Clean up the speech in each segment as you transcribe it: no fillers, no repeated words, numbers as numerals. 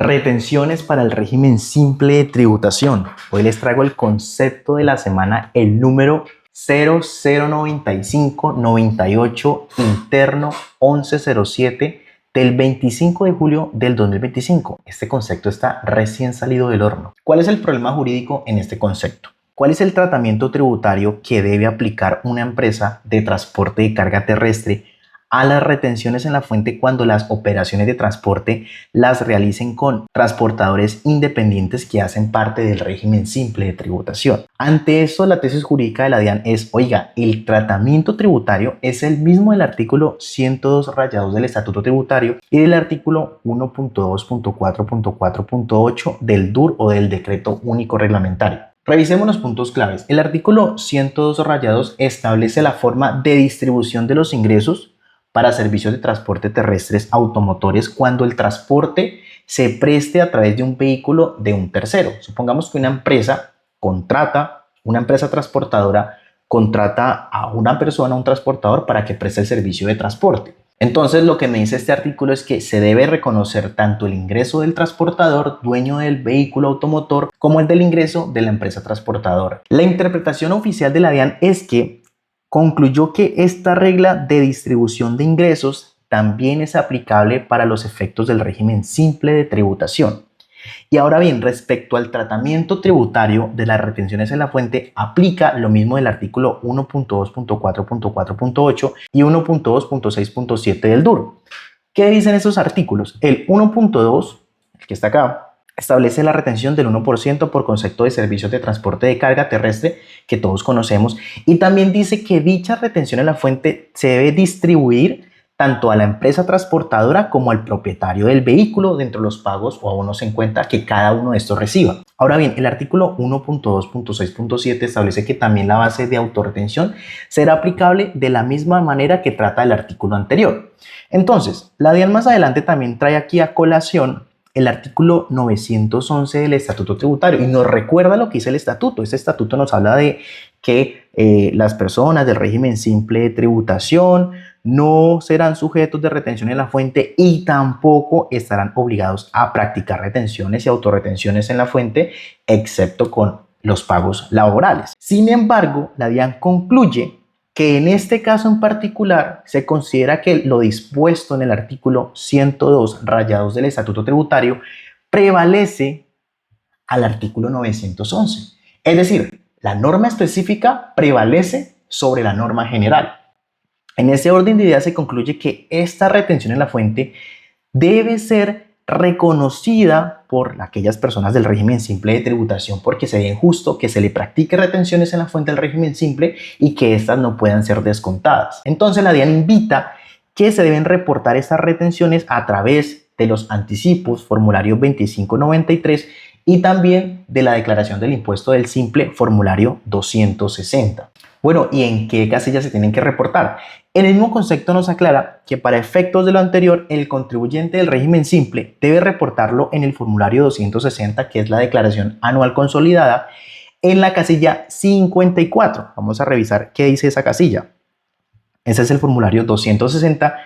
Retenciones para el régimen simple de tributación. Hoy les traigo el concepto de la semana, el número 009598 interno 1107 del 25 de julio del 2025. Este concepto está recién salido del horno. ¿Cuál es el problema jurídico en este concepto? ¿Cuál es el tratamiento tributario que debe aplicar una empresa de transporte de carga terrestre a las retenciones en la fuente cuando las operaciones de transporte las realicen con transportadores independientes que hacen parte del régimen simple de tributación? Ante eso, la tesis jurídica de la DIAN es, oiga, el tratamiento tributario es el mismo del artículo 102 del Estatuto Tributario y del artículo 1.2.4.4.8 del DUR o del Decreto Único Reglamentario. Revisemos los puntos claves. El artículo 102 establece la forma de distribución de los ingresos para servicios de transporte terrestres automotores cuando el transporte se preste a través de un vehículo de un tercero. Supongamos que una empresa transportadora contrata a una persona, un transportador, para que preste el servicio de transporte. Entonces, lo que me dice este artículo es que se debe reconocer tanto el ingreso del transportador, dueño del vehículo automotor, como el del ingreso de la empresa transportadora. La interpretación oficial de la DIAN es que concluyó que esta regla de distribución de ingresos también es aplicable para los efectos del régimen simple de tributación. Y ahora bien, respecto al tratamiento tributario de las retenciones en la fuente, aplica lo mismo del artículo 1.2.4.4.8 y 1.2.6.7 del DUR. ¿Qué dicen esos artículos? El 1.2, el que está acá, establece la retención del 1% por concepto de servicios de transporte de carga terrestre que todos conocemos, y también dice que dicha retención en la fuente se debe distribuir tanto a la empresa transportadora como al propietario del vehículo dentro de los pagos o abonos en cuenta que cada uno de estos reciba. Ahora bien, el artículo 1.2.6.7 establece que también la base de autorretención será aplicable de la misma manera que trata el artículo anterior. Entonces, la DIAN más adelante también trae aquí a colación el artículo 911 del Estatuto Tributario y nos recuerda lo que dice el estatuto. Este estatuto nos habla de que las personas del régimen simple de tributación no serán sujetos de retención en la fuente y tampoco estarán obligados a practicar retenciones y autorretenciones en la fuente, excepto con los pagos laborales. Sin embargo, la DIAN concluye que en este caso en particular se considera que lo dispuesto en el artículo 102 del Estatuto Tributario prevalece al artículo 911. Es decir, la norma específica prevalece sobre la norma general. En ese orden de ideas se concluye que esta retención en la fuente debe ser reconocida por aquellas personas del régimen simple de tributación porque sería injusto que se le practique retenciones en la fuente del régimen simple y que éstas no puedan ser descontadas. Entonces la DIAN invita que se deben reportar estas retenciones a través de los anticipos, formulario 2593, y también de la declaración del impuesto del simple, formulario 260. Bueno, ¿y en qué casillas se tienen que reportar? En el mismo concepto nos aclara que para efectos de lo anterior, el contribuyente del régimen simple debe reportarlo en el formulario 260, que es la declaración anual consolidada, en la casilla 54. Vamos a revisar qué dice esa casilla. Ese es el formulario 260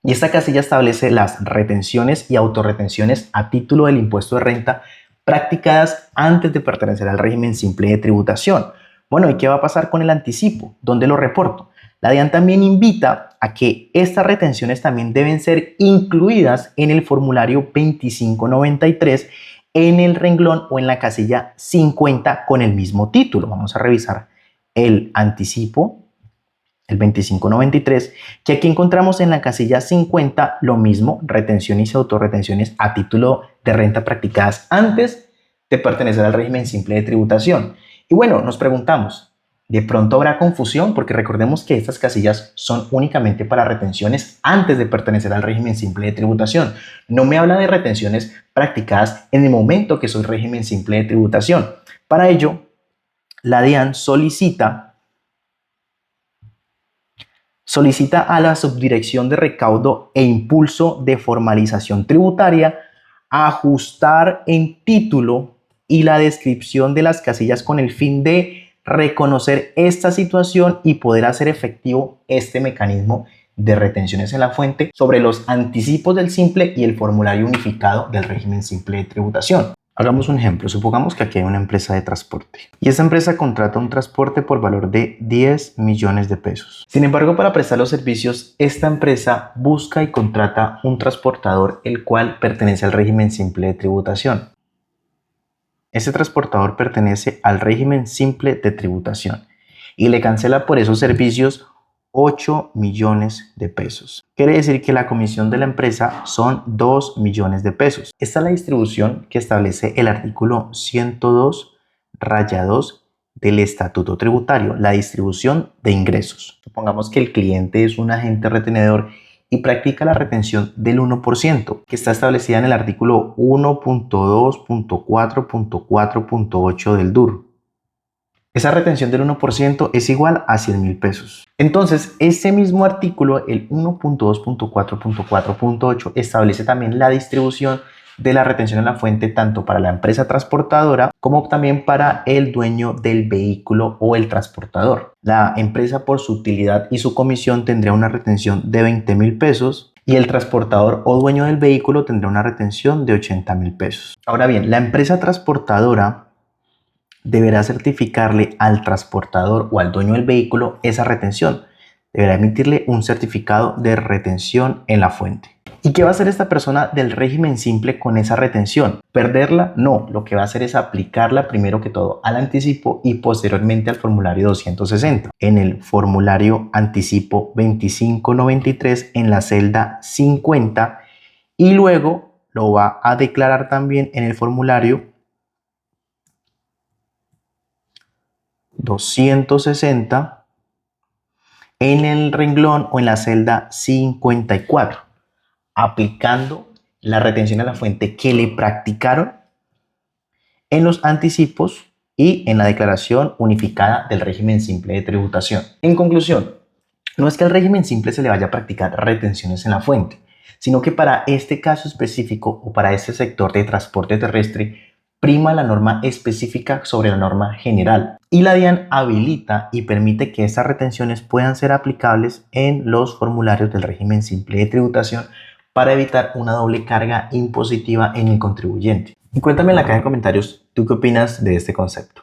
y esta casilla establece las retenciones y autorretenciones a título del impuesto de renta practicadas antes de pertenecer al régimen simple de tributación. Bueno, ¿y qué va a pasar con el anticipo? ¿Dónde lo reporto? La DIAN también invita a que estas retenciones también deben ser incluidas en el formulario 2593 en el renglón o en la casilla 50 con el mismo título. Vamos a revisar el anticipo, el 2593, que aquí encontramos en la casilla 50 lo mismo, retenciones y autorretenciones a título de renta practicadas antes de pertenecer al régimen simple de tributación. Y bueno, nos preguntamos, ¿de pronto habrá confusión? Porque recordemos que estas casillas son únicamente para retenciones antes de pertenecer al régimen simple de tributación. No me habla de retenciones practicadas en el momento que soy régimen simple de tributación. Para ello, la DIAN solicita a la Subdirección de Recaudo e Impulso de Formalización Tributaria ajustar en título y la descripción de las casillas con el fin de reconocer esta situación y poder hacer efectivo este mecanismo de retenciones en la fuente sobre los anticipos del simple y el formulario unificado del régimen simple de tributación. Hagamos un ejemplo. Supongamos que aquí hay una empresa de transporte y esa empresa contrata un transporte por valor de 10 millones de pesos. Sin embargo, para prestar los servicios, esta empresa busca y contrata un transportador el cual pertenece al régimen simple de tributación. Ese transportador pertenece al régimen simple de tributación y le cancela por esos servicios 8 millones de pesos. Quiere decir que la comisión de la empresa son 2 millones de pesos. Esta es la distribución que establece el artículo 102-2 del Estatuto Tributario, la distribución de ingresos. Supongamos que el cliente es un agente retenedor y practica la retención del 1%, que está establecida en el artículo 1.2.4.4.8 del DUR. Esa retención del 1% es igual a 100.000 pesos. Entonces, ese mismo artículo, el 1.2.4.4.8, establece también la distribución de la retención en la fuente tanto para la empresa transportadora como también para el dueño del vehículo o el transportador. La empresa, por su utilidad y su comisión, tendría una retención de 20.000 pesos y el transportador o dueño del vehículo tendrá una retención de 80.000 pesos. Ahora bien, la empresa transportadora deberá certificarle al transportador o al dueño del vehículo esa retención. Deberá emitirle un certificado de retención en la fuente. ¿Y qué va a hacer esta persona del régimen simple con esa retención? ¿Perderla? No, lo que va a hacer es aplicarla primero que todo al anticipo y posteriormente al formulario 260. En el formulario anticipo 2593 en la celda 50 y luego lo va a declarar también en el formulario 260 en el renglón o en la celda 54, aplicando la retención a la fuente que le practicaron en los anticipos y en la declaración unificada del régimen simple de tributación. En conclusión, no es que al régimen simple se le vaya a practicar retenciones en la fuente, sino que para este caso específico o para este sector de transporte terrestre prima la norma específica sobre la norma general y la DIAN habilita y permite que estas retenciones puedan ser aplicables en los formularios del régimen simple de tributación para evitar una doble carga impositiva en el contribuyente. Y cuéntame en la caja de comentarios, ¿tú qué opinas de este concepto?